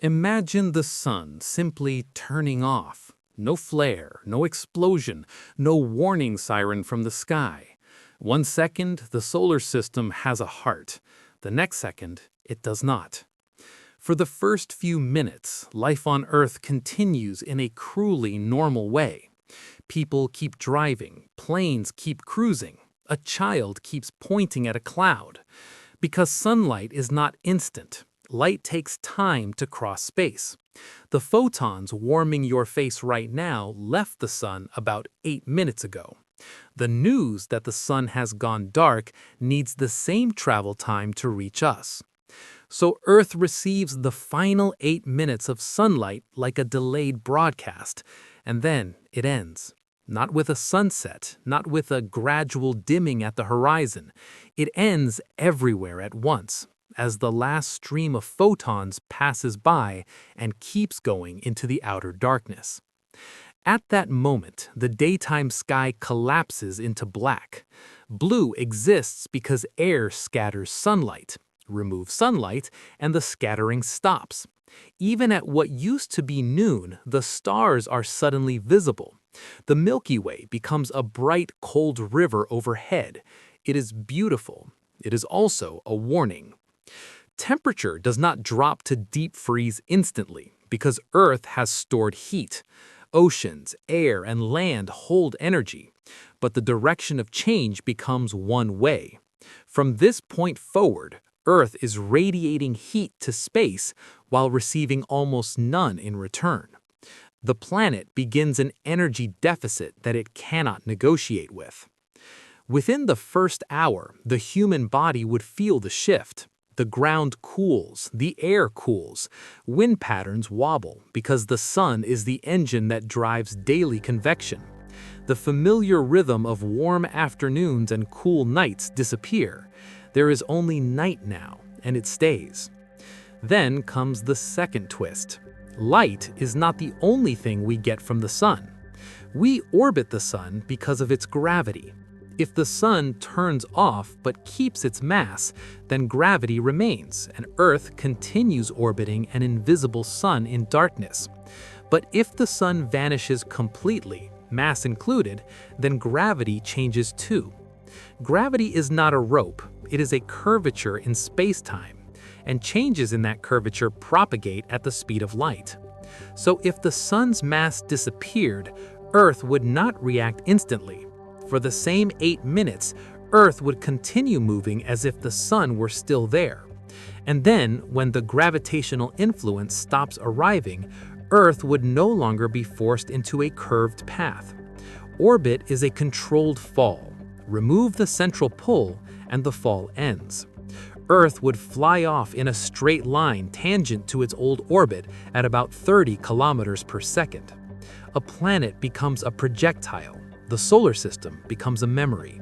Imagine the sun simply turning off. No flare, no explosion, no warning siren from the sky. 1 second, the solar system has a heart. The next second, it does not. For the first few minutes, life on Earth continues in a cruelly normal way. People keep driving, planes keep cruising, a child keeps pointing at a cloud. Because sunlight is not instant, light takes time to cross space. The photons warming your face right now left the sun about 8 minutes ago. The news that the sun has gone dark needs the same travel time to reach us. So Earth receives the final 8 minutes of sunlight like a delayed broadcast, and then it ends. Not with a sunset, not with a gradual dimming at the horizon. It ends everywhere at once, as the last stream of photons passes by and keeps going into the outer darkness. At that moment, the daytime sky collapses into black. Blue exists because air scatters sunlight. Remove sunlight, and the scattering stops. Even at what used to be noon, the stars are suddenly visible. The Milky Way becomes a bright, cold river overhead. It is beautiful. It is also a warning. Temperature does not drop to deep freeze instantly because Earth has stored heat. Oceans, air, and land hold energy, but the direction of change becomes one way. From this point forward, Earth is radiating heat to space while receiving almost none in return. The planet begins an energy deficit that it cannot negotiate with. Within the first hour, the human body would feel the shift. The ground cools, the air cools, wind patterns wobble because the sun is the engine that drives daily convection. The familiar rhythm of warm afternoons and cool nights disappear. There is only night now, and it stays. Then comes the second twist. Light is not the only thing we get from the sun. We orbit the sun because of its gravity. If the sun turns off but keeps its mass, then gravity remains, and Earth continues orbiting an invisible sun in darkness. But if the sun vanishes completely, mass included, then gravity changes too. Gravity is not a rope, it is a curvature in space-time, and changes in that curvature propagate at the speed of light. So if the sun's mass disappeared, Earth would not react instantly. For the same 8 minutes, Earth would continue moving as if the sun were still there. And then, when the gravitational influence stops arriving, Earth would no longer be forced into a curved path. Orbit is a controlled fall. Remove the central pull, and the fall ends. Earth would fly off in a straight line tangent to its old orbit at about 30 kilometers per second. A planet becomes a projectile. The solar system becomes a memory.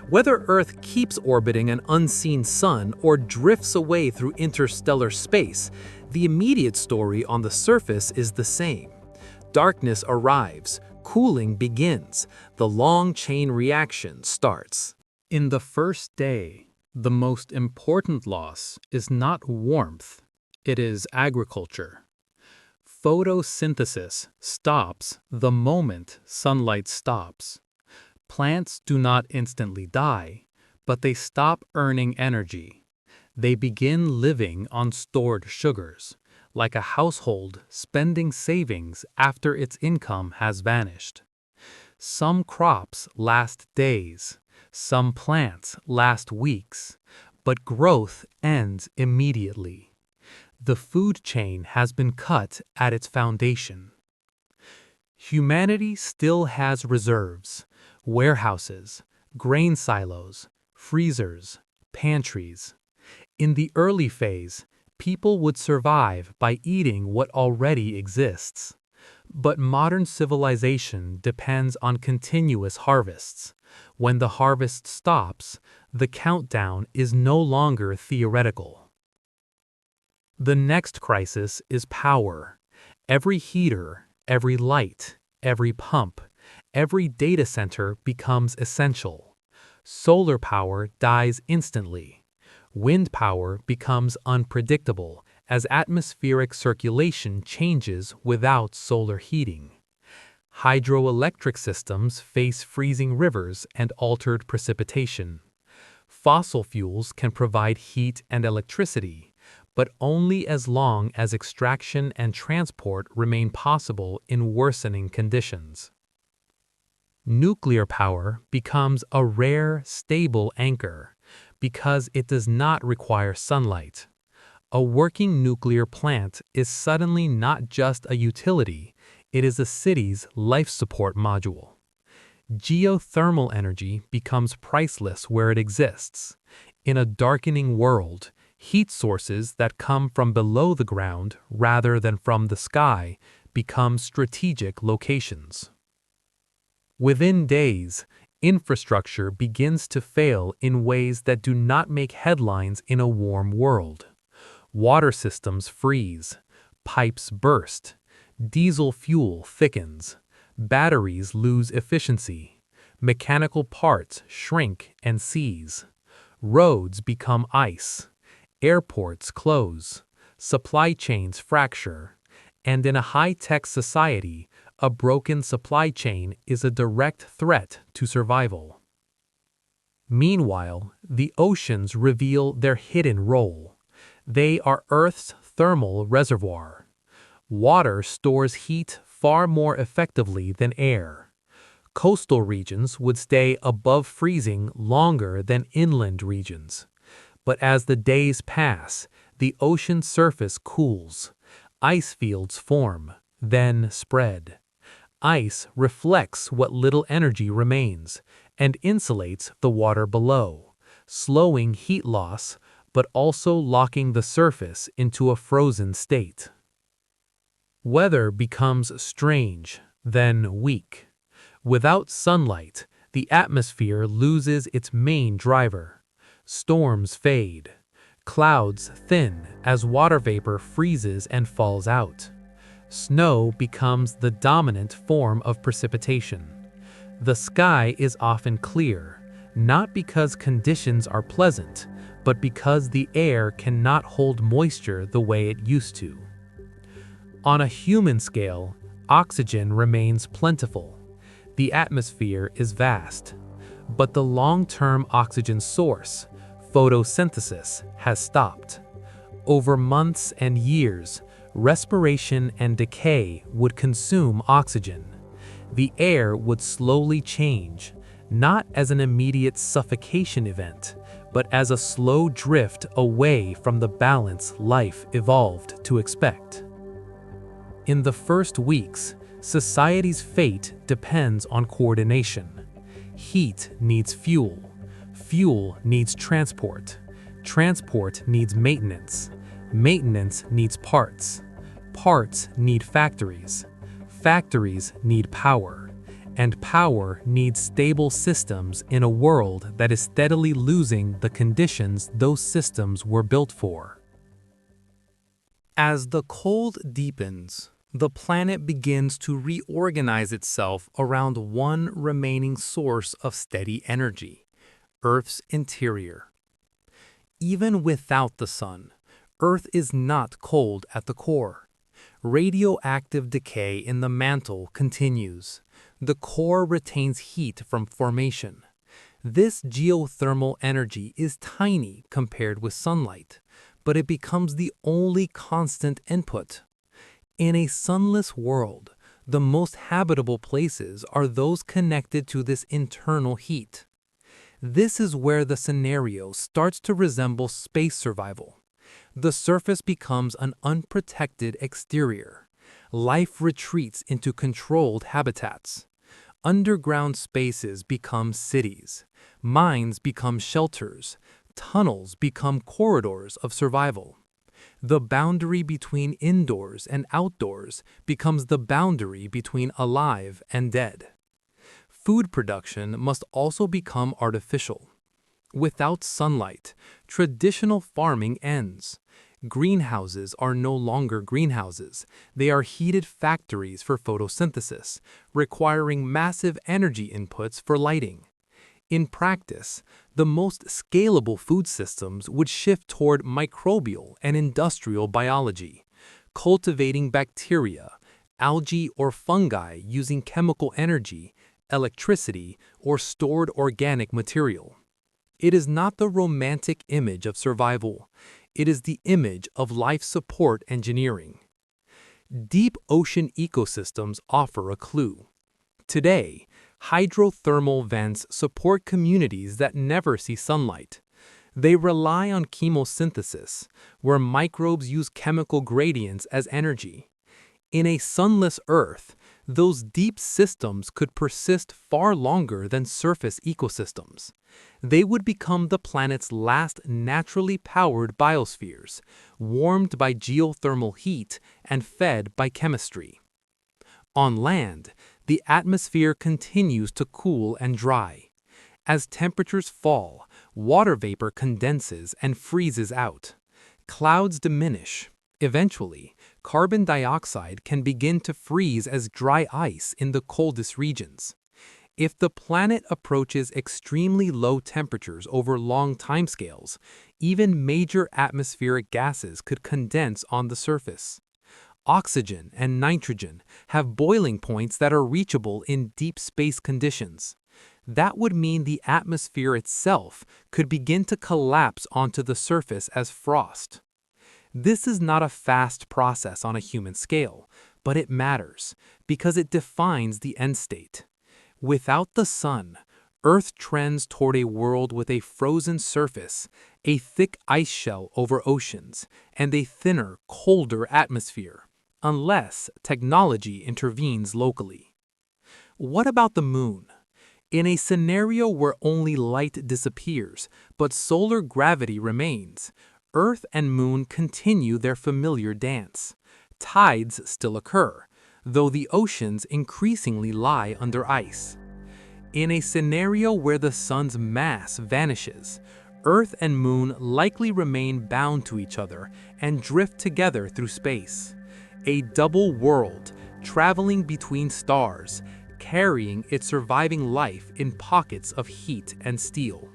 Whether Earth keeps orbiting an unseen sun or drifts away through interstellar space, the immediate story on the surface is the same. Darkness arrives, cooling begins, the long chain reaction starts. In the first day, the most important loss is not warmth, it is agriculture. Photosynthesis stops the moment sunlight stops. Plants do not instantly die, but they stop earning energy. They begin living on stored sugars, like a household spending savings after its income has vanished. Some crops last days, some plants last weeks, but growth ends immediately. The food chain has been cut at its foundation. Humanity still has reserves, warehouses, grain silos, freezers, pantries. In the early phase, people would survive by eating what already exists. But modern civilization depends on continuous harvests. When the harvest stops, the countdown is no longer theoretical. The next crisis is power. Every heater, every light, every pump, every data center becomes essential. Solar power dies instantly. Wind power becomes unpredictable as atmospheric circulation changes without solar heating. Hydroelectric systems face freezing rivers and altered precipitation. Fossil fuels can provide heat and electricity, but only as long as extraction and transport remain possible in worsening conditions. Nuclear power becomes a rare, stable anchor because it does not require sunlight. A working nuclear plant is suddenly not just a utility, it is a city's life support module. Geothermal energy becomes priceless where it exists. In a darkening world, heat sources that come from below the ground rather than from the sky become strategic locations. Within days, infrastructure begins to fail in ways that do not make headlines in a warm world. Water systems freeze, pipes burst, diesel fuel thickens, batteries lose efficiency, mechanical parts shrink and seize, roads become ice, airports close, supply chains fracture, and in a high-tech society, a broken supply chain is a direct threat to survival. Meanwhile, the oceans reveal their hidden role. They are Earth's thermal reservoir. Water stores heat far more effectively than air. Coastal regions would stay above freezing longer than inland regions. But as the days pass, the ocean surface cools. Ice fields form, then spread. Ice reflects what little energy remains and insulates the water below, slowing heat loss but also locking the surface into a frozen state. Weather becomes strange, then weak. Without sunlight, the atmosphere loses its main driver. Storms fade. Clouds thin as water vapor freezes and falls out. Snow becomes the dominant form of precipitation. The sky is often clear, not because conditions are pleasant, but because the air cannot hold moisture the way it used to. On a human scale, oxygen remains plentiful. The atmosphere is vast, but the long-term oxygen source, photosynthesis, has stopped. Over months and years, respiration and decay would consume oxygen. The air would slowly change, not as an immediate suffocation event, but as a slow drift away from the balance life evolved to expect. In the first weeks, society's fate depends on coordination. Heat needs fuel. Fuel needs transport. Transport needs maintenance. Maintenance needs parts. Parts need factories. Factories need power. And power needs stable systems in a world that is steadily losing the conditions those systems were built for. As the cold deepens, the planet begins to reorganize itself around one remaining source of steady energy: Earth's interior. Even without the sun, Earth is not cold at the core. Radioactive decay in the mantle continues. The core retains heat from formation. This geothermal energy is tiny compared with sunlight, but it becomes the only constant input. In a sunless world, the most habitable places are those connected to this internal heat. This is where the scenario starts to resemble space survival. The surface becomes an unprotected exterior. Life retreats into controlled habitats. Underground spaces become cities. Mines become shelters. Tunnels become corridors of survival. The boundary between indoors and outdoors becomes the boundary between alive and dead. Food production must also become artificial. Without sunlight, traditional farming ends. Greenhouses are no longer greenhouses. They are heated factories for photosynthesis, requiring massive energy inputs for lighting. In practice, the most scalable food systems would shift toward microbial and industrial biology, cultivating bacteria, algae or fungi using chemical energy, electricity, or stored organic material. It is not the romantic image of survival. It is the image of life support engineering. Deep ocean ecosystems offer a clue. Today, hydrothermal vents support communities that never see sunlight. They rely on chemosynthesis, where microbes use chemical gradients as energy. In a sunless Earth, those deep systems could persist far longer than surface ecosystems. They would become the planet's last naturally powered biospheres, warmed by geothermal heat and fed by chemistry. On land, the atmosphere continues to cool and dry. As temperatures fall, water vapor condenses and freezes out. Clouds diminish. Eventually, carbon dioxide can begin to freeze as dry ice in the coldest regions. If the planet approaches extremely low temperatures over long timescales, even major atmospheric gases could condense on the surface. Oxygen and nitrogen have boiling points that are reachable in deep space conditions. That would mean the atmosphere itself could begin to collapse onto the surface as frost. This is not a fast process on a human scale, but it matters because it defines the end state. Without the sun, Earth trends toward a world with a frozen surface, a thick ice shell over oceans, and a thinner, colder atmosphere, unless technology intervenes locally. What about the moon? In a scenario where only light disappears, but solar gravity remains, Earth and Moon continue their familiar dance. Tides still occur, though the oceans increasingly lie under ice. In a scenario where the sun's mass vanishes, Earth and Moon likely remain bound to each other and drift together through space. A double world, traveling between stars, carrying its surviving life in pockets of heat and steel.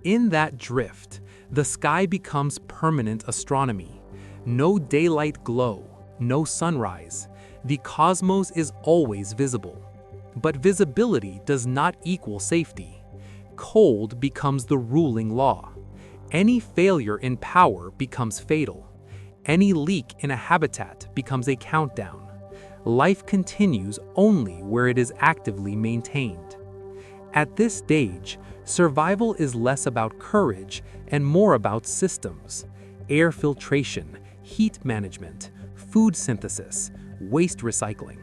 In that drift, the sky becomes permanent astronomy. No daylight glow, no sunrise. The cosmos is always visible. But visibility does not equal safety. Cold becomes the ruling law. Any failure in power becomes fatal. Any leak in a habitat becomes a countdown. Life continues only where it is actively maintained. At this stage, survival is less about courage and more about systems: air filtration, heat management, food synthesis, waste recycling.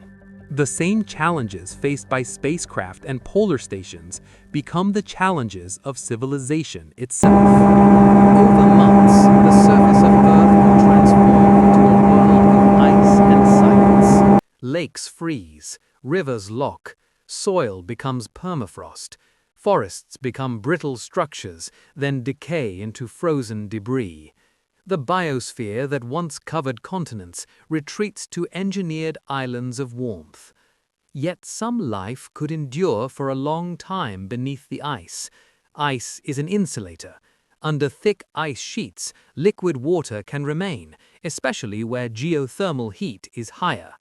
The same challenges faced by spacecraft and polar stations become the challenges of civilization itself. Over months, the surface of Earth will transform into a world of ice and silence. Lakes freeze, rivers lock, soil becomes permafrost, forests become brittle structures, then decay into frozen debris. The biosphere that once covered continents retreats to engineered islands of warmth. Yet some life could endure for a long time beneath the ice. Ice is an insulator. Under thick ice sheets, liquid water can remain, especially where geothermal heat is higher.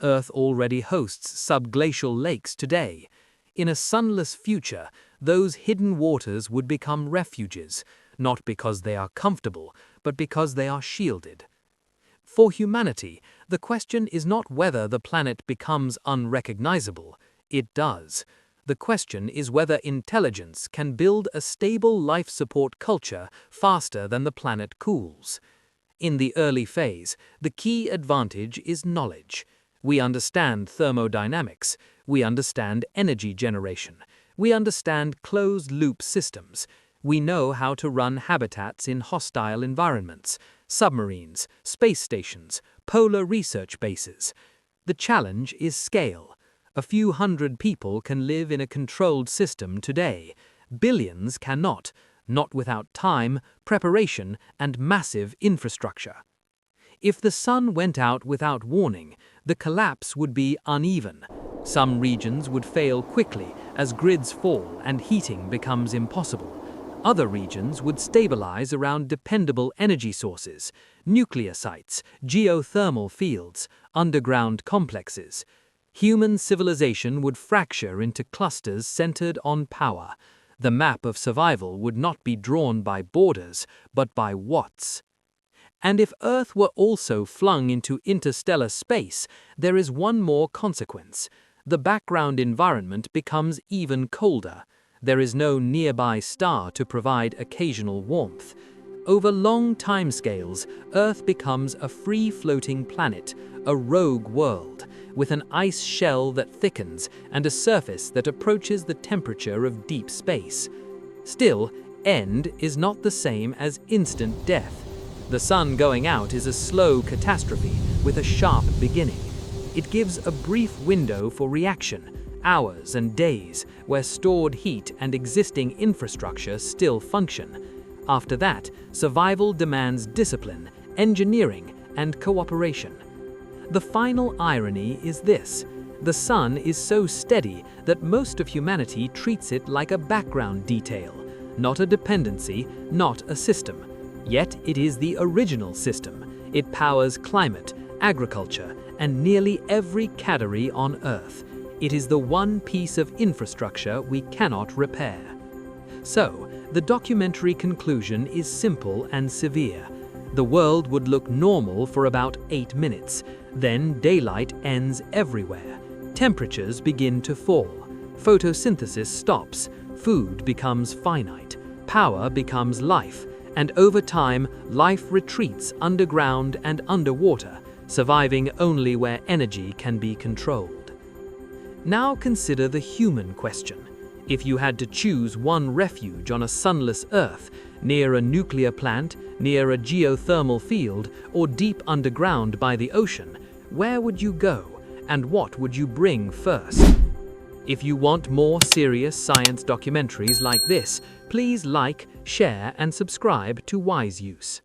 Earth already hosts subglacial lakes today. In a sunless future, those hidden waters would become refuges, not because they are comfortable, but because they are shielded. For humanity, the question is not whether the planet becomes unrecognizable. It does. The question is whether intelligence can build a stable life support culture faster than the planet cools. In the early phase, the key advantage is knowledge. We understand thermodynamics. We understand energy generation. We understand closed-loop systems. We know how to run habitats in hostile environments, submarines, space stations, polar research bases. The challenge is scale. A few hundred people can live in a controlled system today. Billions cannot, not without time, preparation, and massive infrastructure. If the sun went out without warning, the collapse would be uneven. Some regions would fail quickly as grids fall and heating becomes impossible. Other regions would stabilize around dependable energy sources, nuclear sites, geothermal fields, underground complexes. Human civilization would fracture into clusters centered on power. The map of survival would not be drawn by borders, but by watts. And if Earth were also flung into interstellar space, there is one more consequence. The background environment becomes even colder. There is no nearby star to provide occasional warmth. Over long timescales, Earth becomes a free-floating planet, a rogue world, with an ice shell that thickens and a surface that approaches the temperature of deep space. Still, end is not the same as instant death. The sun going out is a slow catastrophe with a sharp beginning. It gives a brief window for reaction, hours and days, where stored heat and existing infrastructure still function. After that, survival demands discipline, engineering, and cooperation. The final irony is this: the sun is so steady that most of humanity treats it like a background detail, not a dependency, not a system. Yet it is the original system. It powers climate, agriculture, and nearly every category on Earth. It is the one piece of infrastructure we cannot repair. So, the documentary conclusion is simple and severe. The world would look normal for about 8 minutes. Then daylight ends everywhere. Temperatures begin to fall. Photosynthesis stops. Food becomes finite. Power becomes life. And over time, life retreats underground and underwater, surviving only where energy can be controlled. Now consider the human question. If you had to choose one refuge on a sunless Earth, near a nuclear plant, near a geothermal field, or deep underground by the ocean, where would you go, and what would you bring first? If you want more serious science documentaries like this, please like, share, and subscribe to Wiseuse.